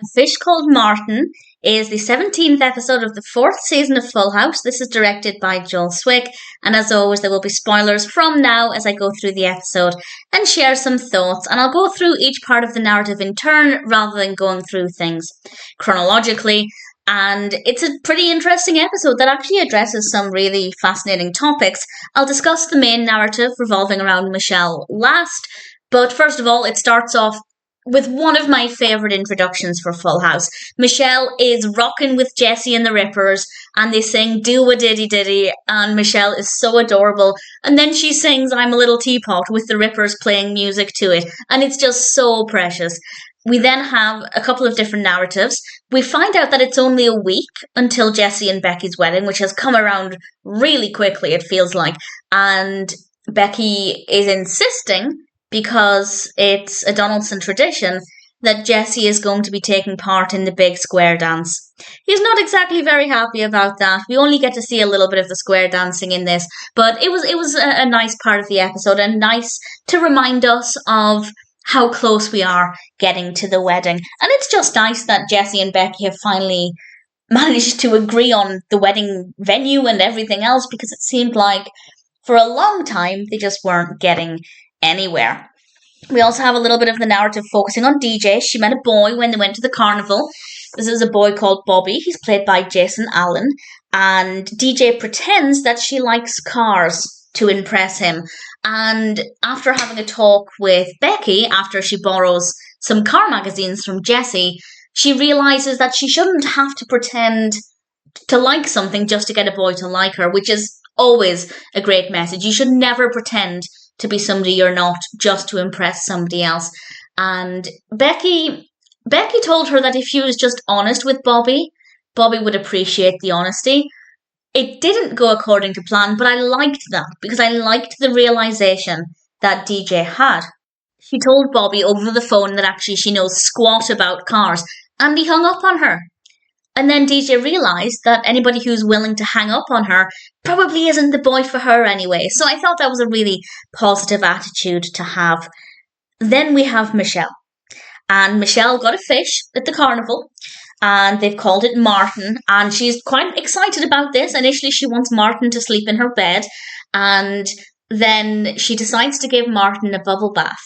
A Fish Called Martin is the 17th episode of the 4th season of Full House. This is directed by Joel Zwick, and as always, there will be spoilers from now as I go through the episode and share some thoughts, and I'll go through each part of the narrative in turn rather than going through things chronologically. And it's a pretty interesting episode that actually addresses some really fascinating topics. I'll discuss the main narrative revolving around Michelle last, but first of all, it starts off with one of my favourite introductions for Full House. Michelle is rocking with Jesse and the Rippers, and they sing Do a Diddy Diddy, and Michelle is so adorable. And then she sings I'm a Little Teapot with the Rippers playing music to it, and it's just so precious. We then have a couple of different narratives. We find out that it's only a week until Jesse and Becky's wedding, which has come around really quickly, it feels like. And Becky is insisting, because it's a Donaldson tradition, that Jesse is going to be taking part in the big square dance. He's not exactly very happy about that. We only get to see a little bit of the square dancing in this, but it was a nice part of the episode, and nice to remind us of how close we are getting to the wedding. And it's just nice that Jesse and Becky have finally managed to agree on the wedding venue and everything else, because it seemed like for a long time they just weren't getting anywhere. We also have a little bit of the narrative focusing on DJ. She met a boy when they went to the carnival. This is a boy called Bobby. He's played by Jason Allen. And DJ pretends that she likes cars to impress him. And after having a talk with Becky, after she borrows some car magazines from Jesse, she realises that she shouldn't have to pretend to like something just to get a boy to like her, which is always a great message. You should never pretend to be somebody you're not just to impress somebody else. And Becky told her that if she was just honest with Bobby would appreciate the honesty. It didn't go according to plan, but I liked that, because I liked the realisation that DJ had. She told Bobby over the phone that actually she knows squat about cars, and he hung up on her. And then DJ realised that anybody who's willing to hang up on her probably isn't the boy for her anyway. So I thought that was a really positive attitude to have. Then we have Michelle. And Michelle got a fish at the carnival, and they've called it Martin. And she's quite excited about this. Initially, she wants Martin to sleep in her bed. And then she decides to give Martin a bubble bath.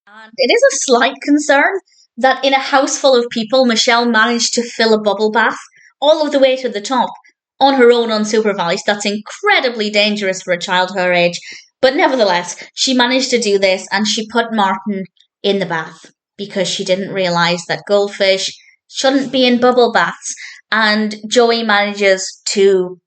And it is a slight concern that in a house full of people, Michelle managed to fill a bubble bath all of the way to the top on her own, unsupervised. That's incredibly dangerous for a child her age. But nevertheless, she managed to do this, and she put Martin in the bath because she didn't realise that goldfish shouldn't be in bubble baths. And Joey manages to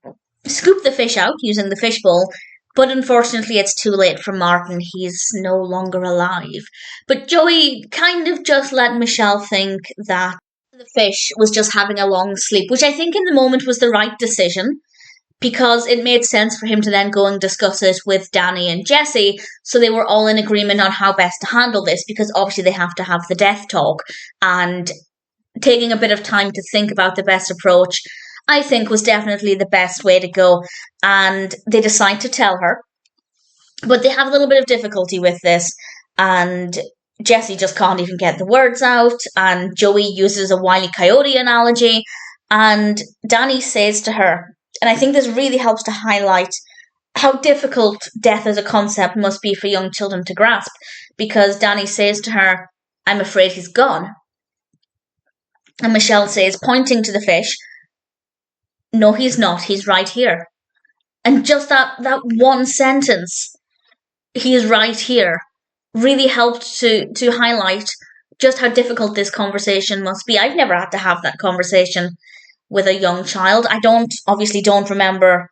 scoop the fish out using the fishbowl, but unfortunately it's too late for Martin. He's no longer alive. But Joey kind of just let Michelle think that the fish was just having a long sleep, which I think in the moment was the right decision, because it made sense for him to then go and discuss it with Danny and Jesse, so they were all in agreement on how best to handle this, because obviously they have to have the death talk, and taking a bit of time to think about the best approach, I think, was definitely the best way to go. And they decide to tell her, but they have a little bit of difficulty with this, and Jesse just can't even get the words out, and Joey uses a Wile E. Coyote analogy, and Danny says to her, and I think this really helps to highlight how difficult death as a concept must be for young children to grasp, because Danny says to her, I'm afraid he's gone. And Michelle says, pointing to the fish, no, he's not, he's right here. And just that one sentence, he is right here, really helped to highlight just how difficult this conversation must be. I've never had to have that conversation with a young child. I obviously don't remember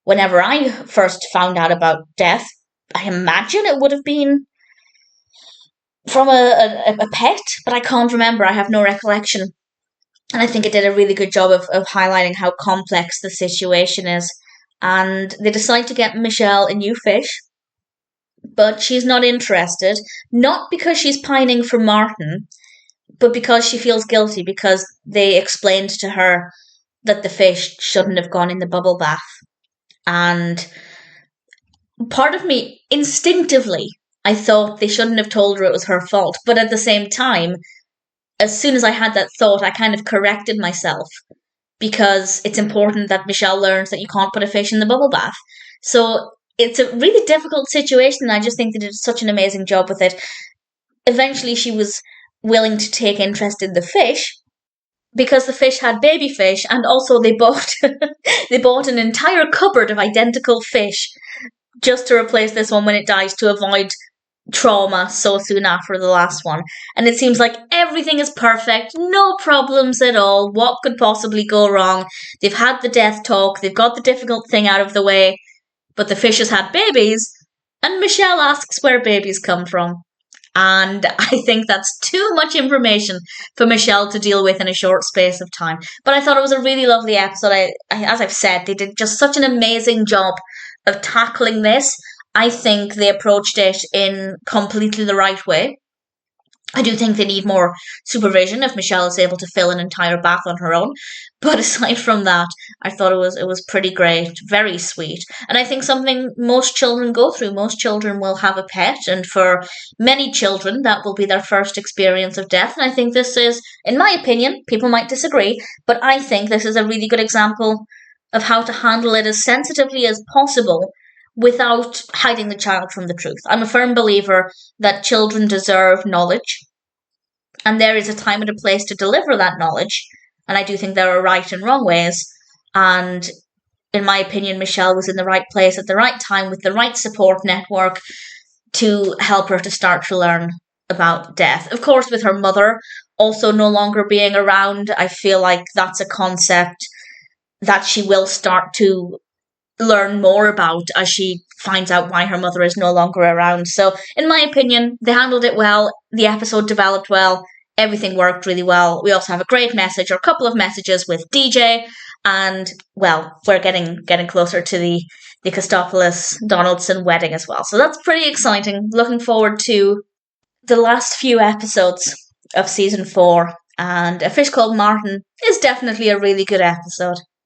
whenever I first found out about death. I imagine it would have been from a pet, but I can't remember. I have no recollection. And I think it did a really good job of highlighting how complex the situation is. And they decide to get Michelle a new fish, but she's not interested. Not because she's pining for Martin, but because she feels guilty, because they explained to her that the fish shouldn't have gone in the bubble bath. And part of me, instinctively, I thought they shouldn't have told her it was her fault. But at the same time, as soon as I had that thought, I kind of corrected myself because it's important that Michelle learns that you can't put a fish in the bubble bath. So it's a really difficult situation, and I just think they did such an amazing job with it. Eventually, she was willing to take interest in the fish because the fish had baby fish, and also they bought they bought an entire cupboard of identical fish just to replace this one when it dies to avoid trauma so soon after the last one. And it seems like everything is perfect, no problems at all. What could possibly go wrong? They've had the death talk, they've got the difficult thing out of the way, but the fish has had babies, and Michelle asks where babies come from. And I think that's too much information for Michelle to deal with in a short space of time. But I thought it was a really lovely episode. As I've said, they did just such an amazing job of tackling this. I think they approached it in completely the right way. I do think they need more supervision if Michelle is able to fill an entire bath on her own. But aside from that, I thought it was pretty great, very sweet. And I think something most children go through. Most children will have a pet, and for many children that will be their first experience of death. And I think this is, in my opinion, people might disagree, but I think this is a really good example of how to handle it as sensitively as possible without hiding the child from the truth. I'm a firm believer that children deserve knowledge, and there is a time and a place to deliver that knowledge, and I do think there are right and wrong ways, and in my opinion, Michelle was in the right place at the right time with the right support network to help her to start to learn about death. Of course, with her mother also no longer being around, I feel like that's a concept that she will start to learn more about as she finds out why her mother is no longer around. So, in my opinion, they handled it well. The episode developed well. Everything worked really well. We also have a great message, or a couple of messages with DJ, and well, we're getting closer to the Katsopolis Donaldson wedding as well. So that's pretty exciting. Looking forward to the last few episodes of season 4. And A Fish Called Martin is definitely a really good episode.